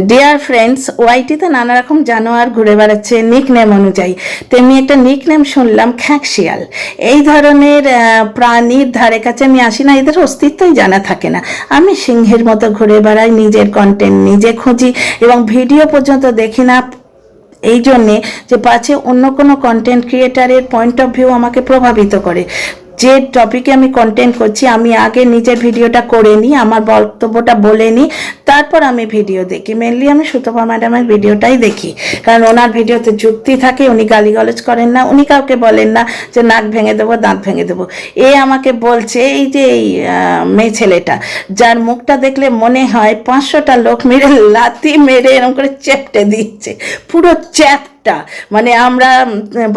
Dear friends, ওয়াইটিতে নানা রকম জানোয়ার ঘুরে বেড়াচ্ছে নিক নেম অনুযায়ী। তেমনি একটা নিক নেম শুনলাম খ্যাঁকশিয়াল। এই ধরনের প্রাণীর ধারে কাছে আমি আসি না, এদের অস্তিত্বই জানা থাকে না। আমি সিংহের মতো ঘুরে বেড়াই, নিজের কন্টেন্ট নিজে খুঁজি এবং ভিডিও পর্যন্ত দেখি না, এই জন্যে যে পাছে অন্য কোনো কন্টেন্ট ক্রিয়েটারের পয়েন্ট অফ ভিউ আমাকে প্রভাবিত করে। যে টপিকে আমি কন্টেন্ট করছি আমি আগে নিজের ভিডিওটা করে নিই, আমার বক্তব্যটা বলে নিই, তারপর আমি ভিডিও দেখি। মেনলি আমি সুতপা ম্যাডামের ভিডিওটাই দেখি, কারণ ওনার ভিডিওতে যুক্তি থাকে, উনি গালিগালাজ করেন না, উনি কাউকে বলেন না যে নাক ভেঙে দেবো দাঁত ভেঙে দেবো। এ আমাকে বলছে এই যে এই মেয়ে ছেলেটা, যার মুখটা দেখলে মনে হয় 500টা লোক মেরে লাথি মেরে এরকম করে চেপটে দিচ্ছে, পুরো চ্যাপ। মানে আমরা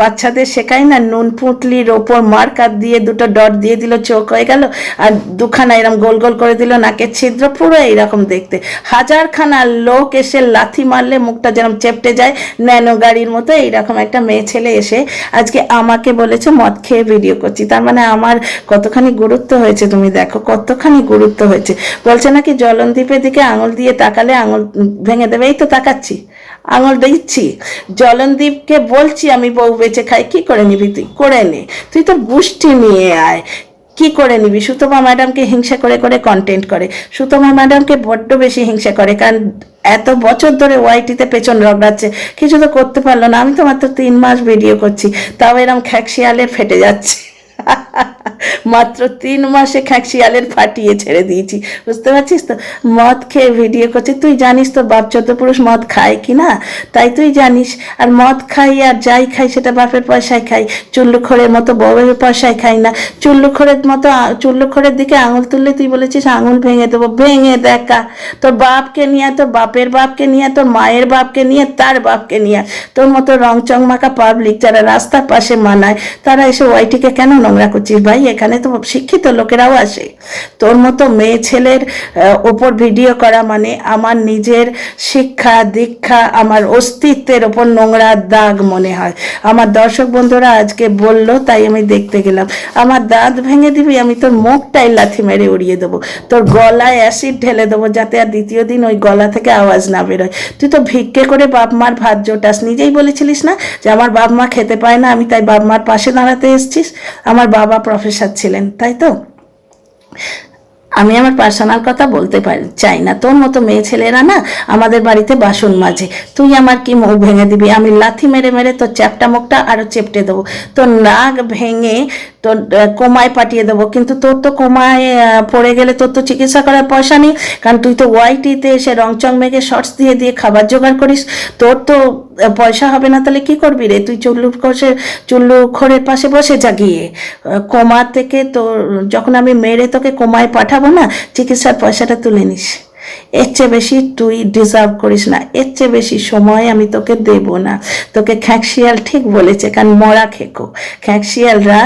বাচ্চাদের শেখাই না, নুন পুঁটলির ওপর মার্কার দিয়ে দুটো ডট দিয়ে দিল, চোখ হয়ে গেল, আর দুখানা এরকম গোল গোল করে দিল নাকের ছিদ্র, পুরো এইরকম দেখতে। হাজারখানা লোক এসে লাথি মারলে মুখটা যেরকম চেপটে যায় ন্যানো গাড়ির মতো, এইরকম একটা মেয়ে ছেলে এসে আজকে আমাকে বলেছে মদ খেয়ে ভিডিও করছি। তার মানে আমার কতখানি গুরুত্ব হয়েছে তুমি দেখো, কতখানি গুরুত্ব হয়েছে। বলছে নাকি জলনদীপের দিকে আঙুল দিয়ে তাকালে আঙুল ভেঙে দেবে। এই তো তাকাচ্ছি, আঙুল দিচ্ছি। জলনদীপকে বলছি আমি বউ বেঁচে খাই, কি করে নিবি তুই? করে নে, তুই তোর গোষ্ঠী নিয়ে আয়, কি করে নিবি? সুতপা ম্যাডামকে হিংসা করে করে কন্টেন্ট করে। সুতপা ম্যাডামকে বড্ড বেশি হিংসা করে, কারণ এত বছর ধরে ওয়াইটিতে পেছন রগড়াচ্ছে, কিছু তো করতে পারলো না। আমি তো মাত্র 3 মাস ভিডিও করছি, তাও এরকম খ্যাঁকশিয়ালের ফেটে যাচ্ছে। মাত্র 3 মাসে খ্যাঁকশিয়ালের ফাটিয়ে ছেড়ে দিয়েছি, বুঝতে পারছিস তো? মদ খেয়ে ভিডিও করছে। তুই জানিস তো বাপ চোদ্দ পুরুষ মদ খায় কি না, তাই তুই জানিস। আর মদ খাই আর যাই খাই সেটা বাপের পয়সায় খাই, চুল্লুখড়ের মতো বউয়ের পয়সায় খাই না। চুল্লুখড়ের মতো চুল্লুখড়ের দিকে আঙুল তুললে তুই বলেছিস আঙুল ভেঙে দেবো, ভেঙে দেখা। তোর বাপকে নিয়ে, তোর বাপের বাপকে নিয়ে, তোর মায়ের বাপকে নিয়ে, তার বাপকে নিয়ে, তোর মতো রংচং মাখা পাবলিক যারা রাস্তার পাশে মানায়, তারা এসে ওয়াইটিকে কেন নোংরা করছিস ভাই? এখানে তো শিক্ষিত লোকেরাও আসে। তোর মতো মেয়ে ছেলের ওপর ভিডিও করা মানে আমার নিজের শিক্ষা দীক্ষা, আমার অস্তিত্বের ওপর নোংরা দাগ মনে হয়। আমার দর্শক বন্ধুরা আজকে বলল, তাই আমি দেখতে গেলাম। আমার দাঁত ভেঙে দিবি, আমি তোর মুখটাই লাথি মেরে উড়িয়ে দেবো, তোর গলায় অ্যাসিড ঢেলে দেবো, যাতে আর দ্বিতীয় দিন ওই গলা থেকে আওয়াজ না বেরোয়। তুই তো ভিক্ষে করে বাপ মার ভাত জোটাস, নিজেই বলেছিলিস না যে আমার বাপ মা খেতে পায় না, আমি তাই বাপ মার পাশে দাঁড়াতে এসেছিস। আমার বাবা প্রফেসর ছিলেন, তাই তো? আমি আমার পার্সোনাল কথা বলতে চাই না। তোর মতো মেয়ে ছেলেরা না আমাদের বাড়িতে বাসন মাজে, তুই আমার কি মুখ ভেঙে দিবি? আমি লাথি মেরে মেরে তোর চ্যাপটা মুখটা আরো চেপটে দেবো, তোর নাক ভেঙে তোর কোমায় পাঠিয়ে দেবো। কিন্তু তোর তো কোমায় পড়ে গেলে তোর তো চিকিৎসা করার পয়সা নেই, কারণ তুই তো ওয়াইটিতে এসে রংচং মেঘে শর্টস দিয়ে দিয়ে খাবার জোগাড় করিস, তোর তো পয়সা হবে না। তাহলে কি করবি রে? তুই চুল্লুখড়ের পাশে বসে যা গিয়ে। কোমা থেকে তোর যখন আমি মেরে তোকে কোমায় পাঠাবো না, চিকিৎসার পয়সাটা তুলে নিস। এর চেয়ে বেশি তুই ডিজার্ভ করিস না, এর চেয়ে বেশি সময় আমি তোকে দেব না। তোকে খ্যাঁকশিয়াল ঠিক বলেছে, কারণ মরা খেকো। খ্যাঁকশিয়ালরা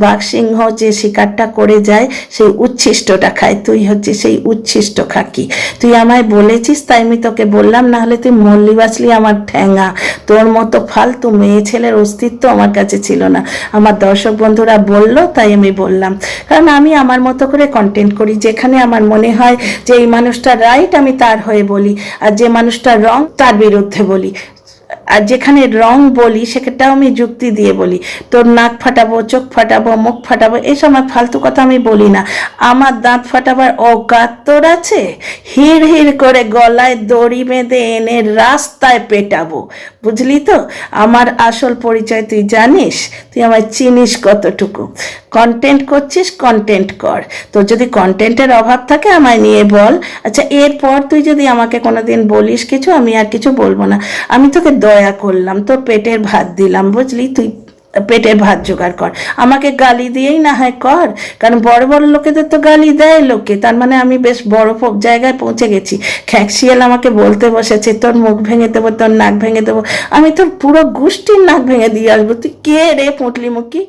বাঘসিংহ যে শিকারটা করে যায় সেই উচ্ছিষ্টটা খায়, তুই হচ্ছে সেই উচ্ছিষ্ট খাকি। তুই আমায় বলেছিস তাই আমি তোকে বললাম, না হলে তুই মল্লি বাঁচলি আমার ঠ্যাঙা। তোর মতো ফালতু মেয়ে ছেলের অস্তিত্ব আমার কাছে ছিল না। আমার দর্শক বন্ধুরা বলল তাই আমি বললাম, কারণ আমি আমার মতো করে কন্টেন্ট করি। যেখানে আমার মনে হয় যে এই মানুষটা রাইট, আমি তার হয়ে বলি, আর যে মানুষটা রং তার বিরুদ্ধে বলি। আর যেখানে রং বলি সেটাও আমি যুক্তি দিয়ে বলি। তোর নাক ফাটাবো, চোখ ফাটাবো, মুখ ফাটাবো, এইসব আমার ফালতু কথা আমি বলি না। আমার দাঁত ফাটাবার অকাত তোর আছে? হিড় হিড় করে গলায় দড়ি বেঁধে এনে রাস্তায় পেটাবো, বুঝলি তো? আমার আসল পরিচয় তুই জানিস? তুই আমায় চিনিস কতটুকু? কন্টেন্ট করছিস, কন্টেন্ট কর। তোর যদি কন্টেন্টের অভাব থাকে আমায় নিয়ে বল। আচ্ছা, এরপর তুই যদি আমাকে কোনোদিন বলিস কিছু, আমি আর কিছু বলবো না। আমি তোকে দয়া করলাম, তোর পেটের ভাত দিলাম, বুঝলি? তুই পেটের ভাত জোগাড় কর, আমাকে গালি দিয়েই না হয় কর। কারণ বড় বড় লোকেদের তো গালি দেয় লোকে, তার মানে আমি বেশ বড় জায়গায় পৌঁছে গেছি। খ্যাঁকশিয়াল আমাকে বলতে বসেছে তোর মুখ ভেঙে দেবো, তোর নাক ভেঙে দেবো। আমি তোর পুরো গোষ্ঠীর নাক ভেঙে দিয়ে আসবো। তুই কে রে পুঁটলি মুখী?